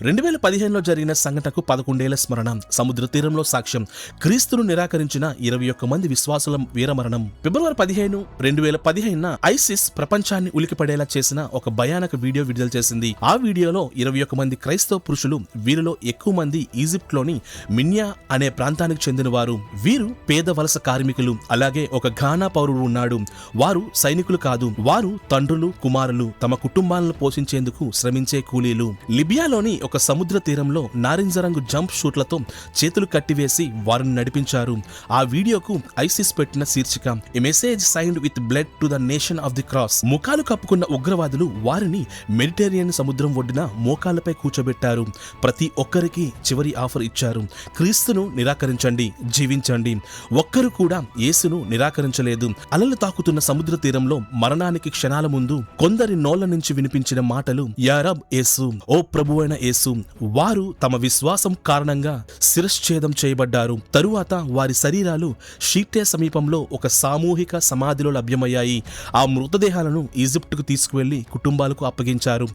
2015లో జరిగిన సంఘటనకు 11 ఏళ్ల స్మరణ. సముద్ర తీరంలో సాక్ష్యం. క్రీస్తును నిరాకరించిన 21 మంది విశ్వాసుల వీరమరణం. ఫిబ్రవరి 15, 2015న ఐసిస్ ప్రపంచాన్ని ఉలికిపడేలా చేసిన ఒక భయానక వీడియో విడుదల చేసింది. ఆ వీడియోలో 21 మంది క్రైస్తవ పురుషులు, వీరిలో ఎక్కువ మంది ఈజిప్ట్ లోని మిన్యా అనే ప్రాంతానికి చెందినవారు. వీరు పేద వలస కార్మికులు. అలాగే ఒక ఘానా పౌరుడు ఉన్నాడు. వారు సైనికులు కాదు, వారు తండ్రులు, కుమారులు, తమ కుటుంబాలను పోషించేందుకు శ్రమించే కూలీలు. లిబియాలోని ఒక సముద్ర తీరంలో నారింజ రంగు జంప్ షూట్లతో చేతులు కట్టివేసి వారిని నడిపించారు. ఆ వీడియోకు ఐసిస్ పెట్టిన శీర్షిక a message signed with blood to the nation of the cross. ముఖాలు కప్పుకున్న ఉగ్రవాదులు వారిని మెడిటేరియన్ సముద్రం ఒడ్డున మోకాళ్లపై కూర్చోబెట్టారు. ప్రతి ఒక్కరికి చివరి ఆఫర్ ఇచ్చారు. క్రీస్తును నిరాకరించండి, జీవించండి. ఒక్కరు కూడా యేసును నిరాకరించలేదు. అలలు తాకుతున్న సముద్ర తీరంలో మరణానికి క్షణాల ముందు కొందరి నోళ్ల నుంచి వినిపించిన మాటలు, యా రబ్ యేసు, ఓ ప్రభువైన యేసు. వారు తమ విశ్వాసం కారణంగా శిరశ్ఛేదం చేయబడ్డారు. తరువాత వారి శరీరాలు షీటే సమీపంలో ఒక సామూహిక సమాధిలో లభ్యమయ్యాయి. ఆ మృతదేహాలను ఈజిప్టుకు తీసుకువెళ్లి కుటుంబాలకు అప్పగించారు.